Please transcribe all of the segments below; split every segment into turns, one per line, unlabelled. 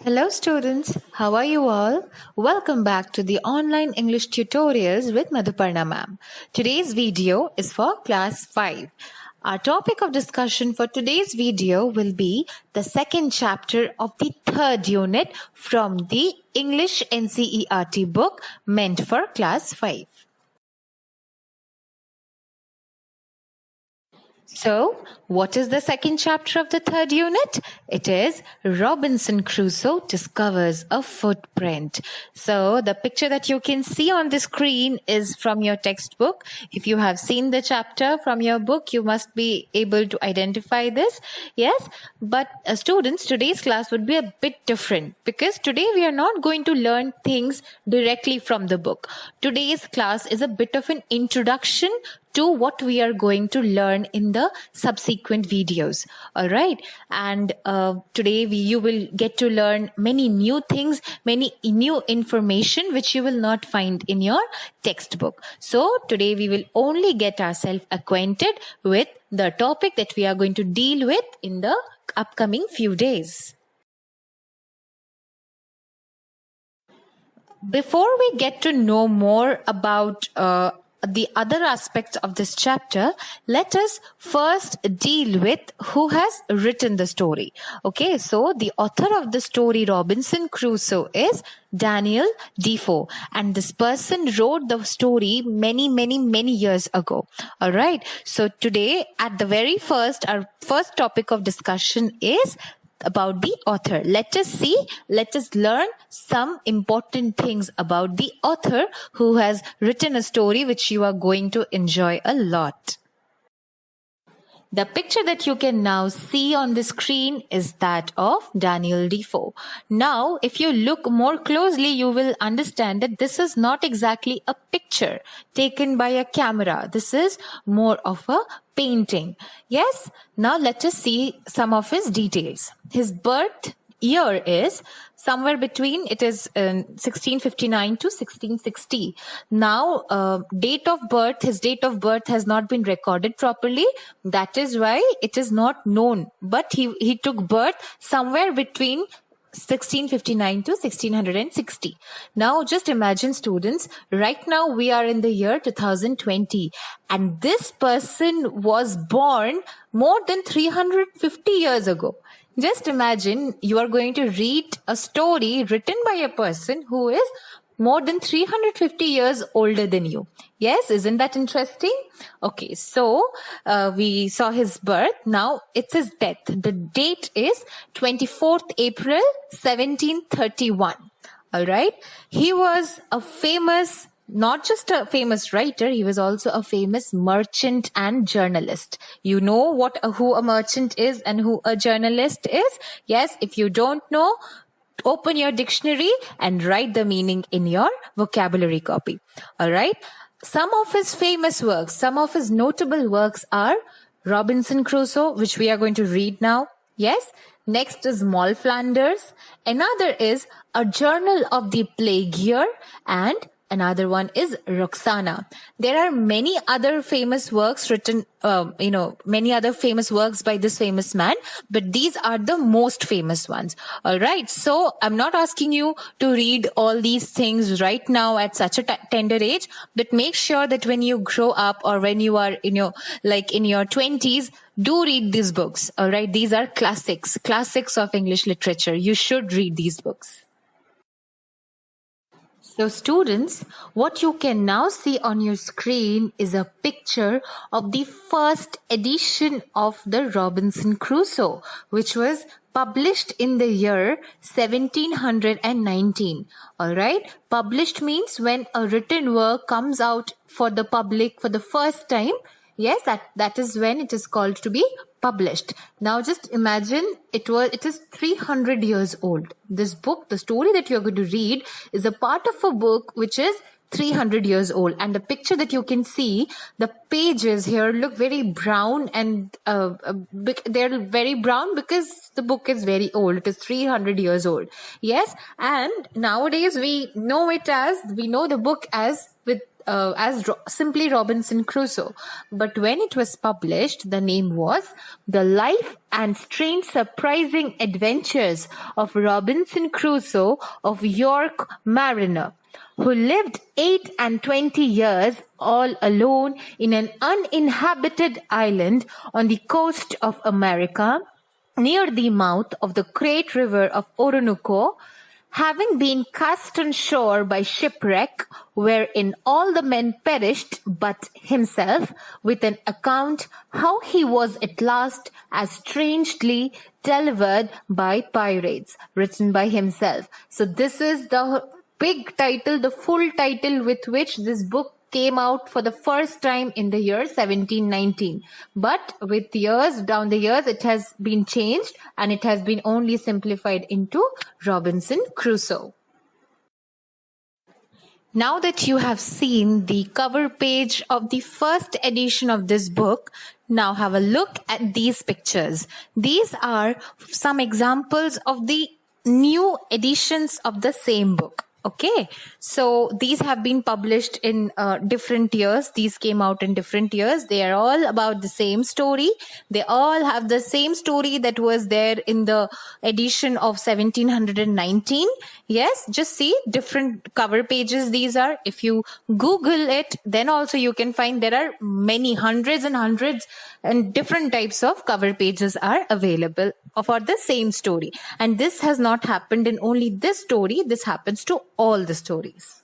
Hello students, how are you all? Welcome back to the online English tutorials with Madhuparna ma'am. Today's video is for class 5. Our topic of discussion for today's video will be the second chapter of the third unit from the English NCERT book meant for class 5. So, what is the second chapter of the third unit? It is Robinson Crusoe discovers a footprint. So, the picture that you can see on the screen is from your textbook. If you have seen the chapter from your book, you must be able to identify this. Yes, but students, today's class would be a bit different because today we are not going to learn things directly from the book. Today's class is a bit of an introduction to what we are going to learn in the subsequent videos. All right. And today you will get to learn many new things, many new information which you will not find in your textbook. So today we will only get ourselves acquainted with the topic that we are going to deal with in the upcoming few days. Before we get to know more about the other aspects of this chapter, let us first deal with who has written the story. Okay, so the author of the story Robinson Crusoe is Daniel Defoe, and this person wrote the story many years ago. All right, so today at the very first, our first topic of discussion is about the author. Let us learn some important things about the author who has written a story which you are going to enjoy a lot. The picture that you can now see on the screen is that of Daniel Defoe. Now, if you look more closely, you will understand that this is not exactly a picture taken by a camera. This is more of a painting. Yes, now let us see some of his details. His birth year is somewhere between 1659 to 1660. Now, his date of birth has not been recorded properly. That is why it is not known. But he took birth somewhere between 1659 to 1660. Now, just imagine students, right now we are in the year 2020 and this person was born more than 350 years ago. Just imagine you are going to read a story written by a person who is more than 350 years older than you. Yes, isn't that interesting? Okay, so we saw his birth. Now it's his death. The date is 24th April 1731. All right. He was not just a famous writer, he was also a famous merchant and journalist. You know who a merchant is and who a journalist is? Yes, if you don't know, open your dictionary and write the meaning in your vocabulary copy. All right. Some of his famous works, some of his notable works are Robinson Crusoe, which we are going to read now. Yes. Next is Moll Flanders. Another is A Journal of the Plague Year, and another one is Roxana. There are many other famous works written, many other famous works by this famous man, but these are the most famous ones. All right. So I'm not asking you to read all these things right now at such a tender age, but make sure that when you grow up or when you are in your 20s, do read these books. All right. These are classics of English literature. You should read these books. So students, what you can now see on your screen is a picture of the first edition of the Robinson Crusoe, which was published in the year 1719. All right. Published means when a written work comes out for the public for the first time. Yes, that is when it is called to be published. Now just imagine it is 300 years old. This book, the story that you're going to read, is a part of a book which is 300 years old. And the picture that you can see, the pages here look very brown, and they're very brown because the book is very old. It is 300 years old. Yes, and nowadays we know the book as with simply Robinson Crusoe. But when it was published, the name was The Life and Strange Surprising Adventures of Robinson Crusoe of York Mariner, who lived 28 years all alone in an uninhabited island on the coast of America, near the mouth of the great river of Orinoco, having been cast on shore by shipwreck, wherein all the men perished but himself, with an account how he was at last as strangely delivered by pirates, written by himself. So this is the big title, the full title with which this book came out for the first time in the year 1719. But with years, down the years, it has been changed and it has been only simplified into Robinson Crusoe. Now that you have seen the cover page of the first edition of this book, now have a look at these pictures. These are some examples of the new editions of the same book. Okay, so these have been published in different years. These came out in different years. They are all about the same story. They all have the same story that was there in the edition of 1719. Yes, just see different cover pages these are. If you Google it, then also you can find there are many hundreds and different types of cover pages are available for the same story. And this has not happened in only this story. This happens to all the stories.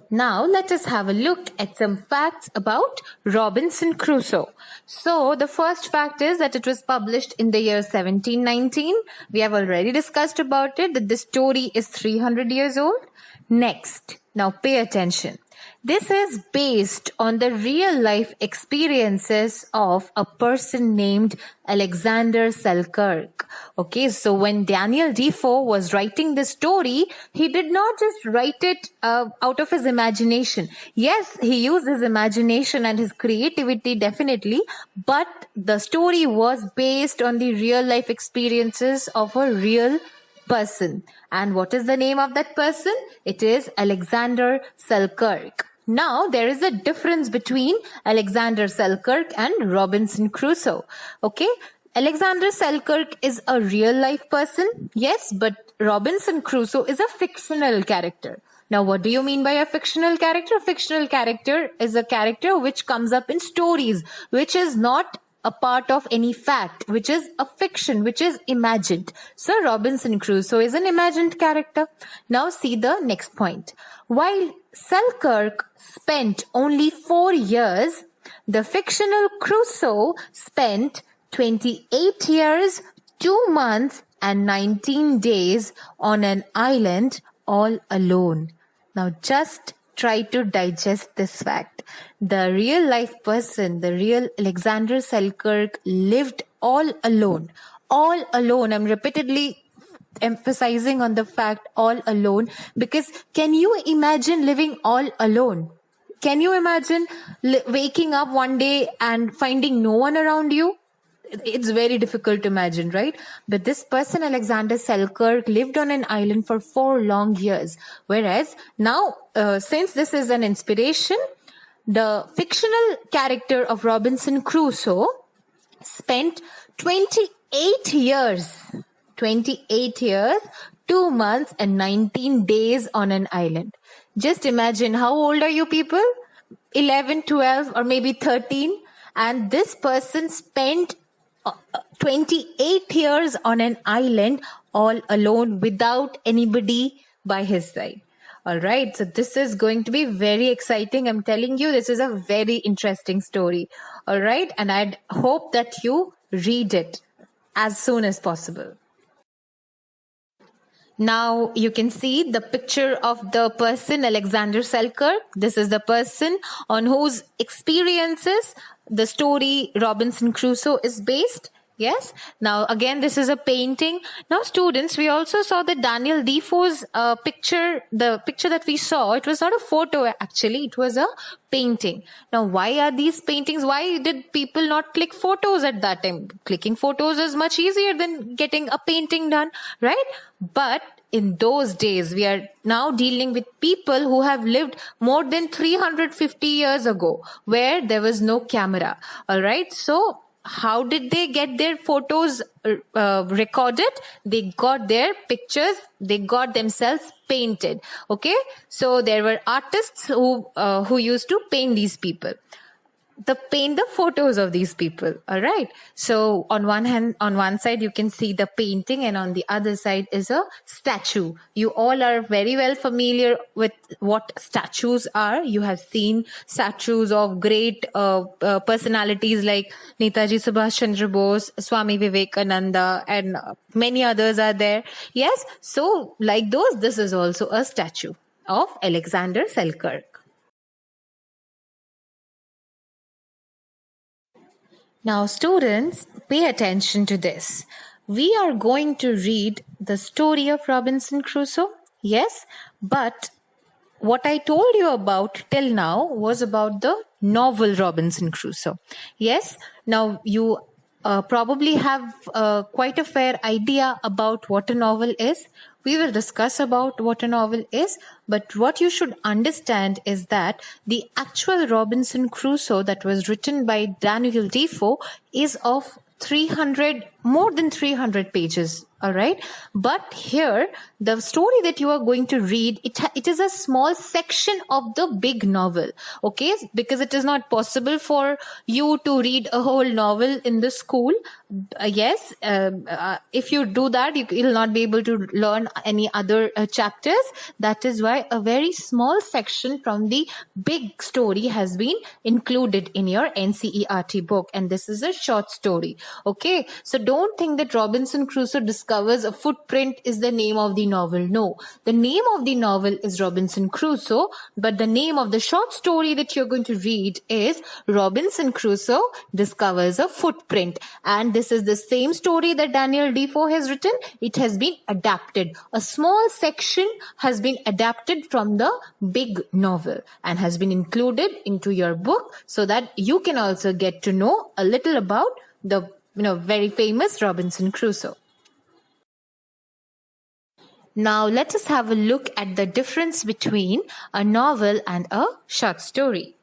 Now let us have a look at some facts about Robinson Crusoe. So the first fact is that it was published in the year 1719. We have already discussed about it, that the story is 300 years old. Next, now pay attention. This is based on the real life experiences of a person named Alexander Selkirk. Okay, so when Daniel Defoe was writing this story, he did not just write it out of his imagination. Yes, he used his imagination and his creativity definitely, but the story was based on the real life experiences of a real person. And what is the name of that person? It is Alexander Selkirk. Now, there is a difference between Alexander Selkirk and Robinson Crusoe. Okay, Alexander Selkirk is a real life person. Yes, but Robinson Crusoe is a fictional character. Now, what do you mean by a fictional character? A fictional character is a character which comes up in stories, which is not a part of any fact, which is a fiction, which is imagined. So Robinson Crusoe is an imagined character. Now see the next point. While Selkirk spent only 4 years, the fictional Crusoe spent 28 years, 2 months and 19 days on an island all alone. Now just try to digest this fact. The real life person, the real Alexander Selkirk lived all alone. All alone. I'm repeatedly emphasizing on the fact all alone, because can you imagine living all alone? Can you imagine waking up one day and finding no one around you? It's very difficult to imagine, right? But this person, Alexander Selkirk, lived on an island for 4 long years. Whereas now, since this is an inspiration, the fictional character of Robinson Crusoe spent 28 years, 2 months and 19 days on an island. Just imagine, how old are you people? 11, 12 or maybe 13. And this person spent 28 years on an island all alone without anybody by his side. All right. So this is going to be very exciting. I'm telling you, this is a very interesting story. All right. And I'd hope that you read it as soon as possible. Now you can see the picture of the person, Alexander Selkirk. This is the person on whose experiences the story Robinson Crusoe is based. Yes. Now, again, this is a painting. Now, students, we also saw that Daniel Defoe's picture, the picture that we saw, it was not a photo actually, it was a painting. Now, why are these paintings? Why did people not click photos at that time? Clicking photos is much easier than getting a painting done, right? But in those days, we are now dealing with people who have lived more than 350 years ago, where there was no camera. All right. So, how did they get their photos recorded? They got their pictures, they got themselves painted. Okay, so there were artists who used to paint these people, the photos of these people. All right, so on one side you can see the painting, and on the other side is a statue. You all are very well familiar with what statues are. You have seen statues of great personalities like Netaji Subhash Chandra Bose, Swami Vivekananda, and many others are there. Yes, so like those, this is also a statue of Alexander Selkirk. Now, students, pay attention to this. We are going to read the story of Robinson Crusoe, yes, but what I told you about till now was about the novel Robinson Crusoe. Yes, now you probably have quite a fair idea about what a novel is. We will discuss about what a novel is, but what you should understand is that the actual Robinson Crusoe that was written by Daniel Defoe is of 300, more than 300 pages. All right. But here, the story that you are going to read, it is a small section of the big novel. Okay. Because it is not possible for you to read a whole novel in the school. Yes. If you do that, you'll not be able to learn any other chapters. That is why a very small section from the big story has been included in your NCERT book. And this is a short story. Okay. So don't think that Robinson Crusoe discovers a footprint is the name of the novel. No, the name of the novel is Robinson Crusoe, but the name of the short story that you're going to read is Robinson Crusoe Discovers a Footprint. And this is the same story that Daniel Defoe has written. It has been adapted. A small section has been adapted from the big novel and has been included into your book so that you can also get to know a little about the very famous Robinson Crusoe. Now let us have a look at the difference between a novel and a short story.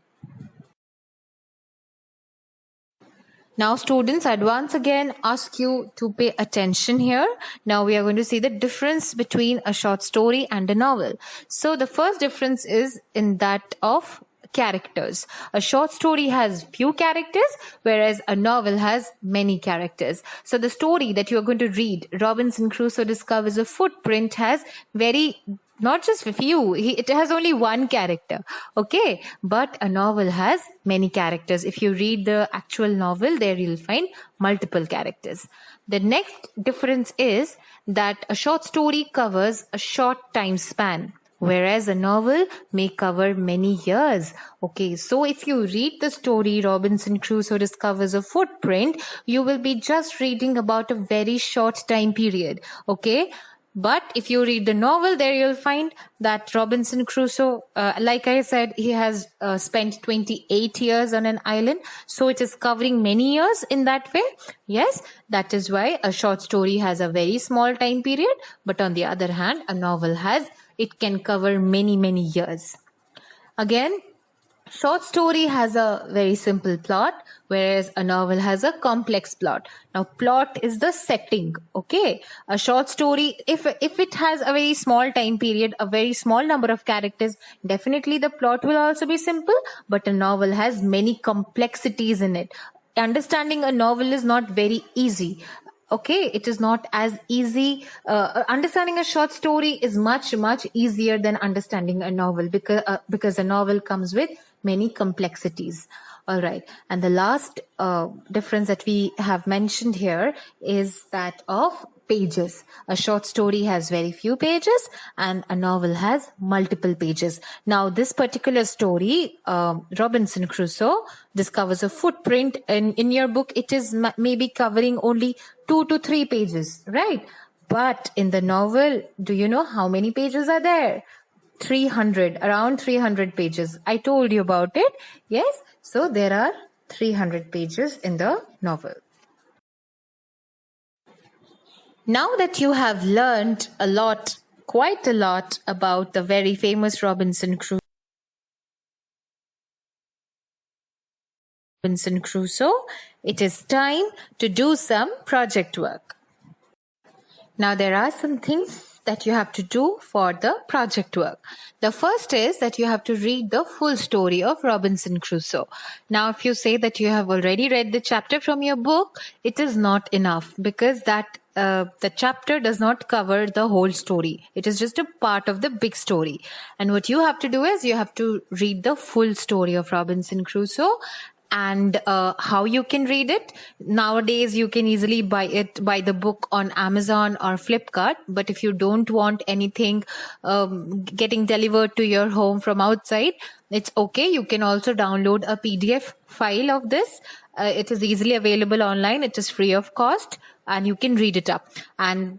Now students, I'd once again ask you to pay attention here. Now we are going to see the difference between a short story and a novel. So the first difference is in that of characters. A short story has few characters, whereas a novel has many characters. So the story that you are going to read, Robinson Crusoe Discovers a Footprint, has not just a few, it has only one character. Okay, but a novel has many characters. If you read the actual novel, there you'll find multiple characters. The next difference is that a short story covers a short time span, whereas a novel may cover many years. Okay, so if you read the story Robinson Crusoe Discovers a Footprint, you will be just reading about a very short time period. Okay, but if you read the novel, there you'll find that Robinson Crusoe, like I said, he has spent 28 years on an island. So it is covering many years in that way. Yes, that is why a short story has a very small time period. But on the other hand, a novel it can cover many, many years. Again, short story has a very simple plot, whereas a novel has a complex plot. Now, plot is the setting, okay? A short story, if it has a very small time period, a very small number of characters, definitely the plot will also be simple, but a novel has many complexities in it. Understanding a novel is not very easy. Okay, it is not as easy. Understanding a short story is much, much easier than understanding a novel because a novel comes with many complexities. All right. And the last difference that we have mentioned here is that of pages. A short story has very few pages and a novel has multiple pages. Now, this particular story, Robinson Crusoe discovers a footprint. In your book, it is maybe covering only 2 to 3 pages, right? But in the novel, do you know how many pages are there? 300, around 300 pages. I told you about it. Yes. So there are 300 pages in the novel. Now that you have learned a lot, quite a lot about the very famous Robinson Crusoe, it is time to do some project work. Now there are some things that you have to do for the project work. The first is that you have to read the full story of Robinson Crusoe. Now, if you say that you have already read the chapter from your book, it is not enough because that the chapter does not cover the whole story. It is just a part of the big story. And what you have to do is you have to read the full story of Robinson Crusoe. And how you can read it nowadays, you can easily buy the book on Amazon or Flipkart. But if you don't want anything getting delivered to your home from outside, it's okay. You can also download a PDF file of this. It is easily available online. It is free of cost and you can read it up. And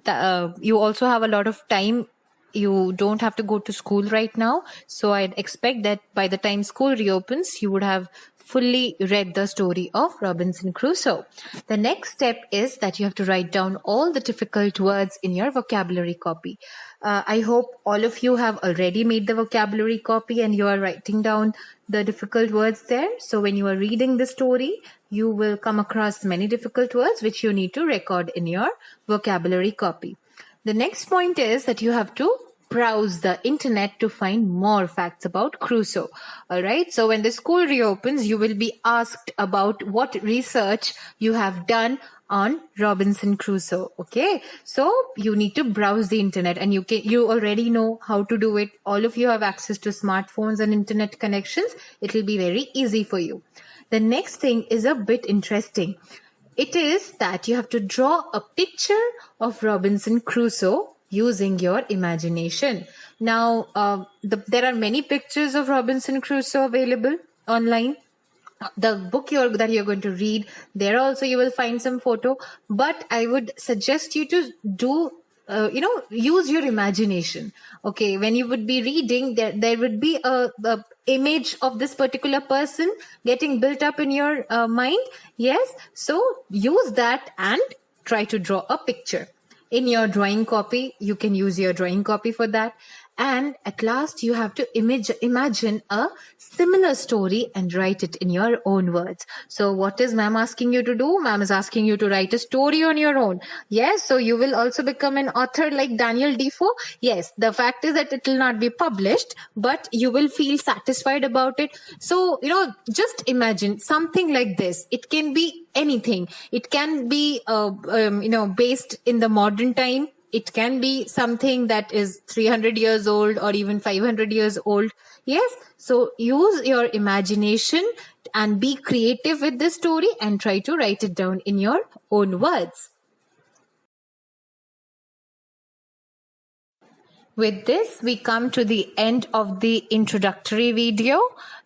you also have a lot of time. You don't have to go to school right now. So I'd expect that by the time school reopens, you would have fully read the story of Robinson Crusoe. The next step is that you have to write down all the difficult words in your vocabulary copy. I hope all of you have already made the vocabulary copy and you are writing down the difficult words there. So when you are reading the story, you will come across many difficult words which you need to record in your vocabulary copy. The next point is that you have to browse the internet to find more facts about Crusoe. All right. So when the school reopens, you will be asked about what research you have done on Robinson Crusoe. Okay. So you need to browse the internet and you already know how to do it. All of you have access to smartphones and internet connections. It will be very easy for you. The next thing is a bit interesting. It is that you have to draw a picture of Robinson Crusoe using your imagination. Now, there are many pictures of Robinson Crusoe available online. The book that you're going to read, there also you will find some photo. But I would suggest you to do use your imagination. Okay, when you would be reading, there would be a image of this particular person getting built up in your mind. Yes, so use that and try to draw a picture. In your drawing copy, you can use your drawing copy for that. And at last, you have to imagine a similar story and write it in your own words. So what is ma'am asking you to do? Ma'am is asking you to write a story on your own. Yes, so you will also become an author like Daniel Defoe. Yes, the fact is that it will not be published, but you will feel satisfied about it. So, just imagine something like this. It can be anything. It can be, based in the modern time. It can be something that is 300 years old or even 500 years old. Yes. So use your imagination and be creative with this story and try to write it down in your own words. With this, we come to the end of the introductory video.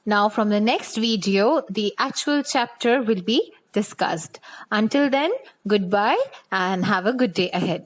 Now from the next video, the actual chapter will be discussed. Until then, goodbye and have a good day ahead.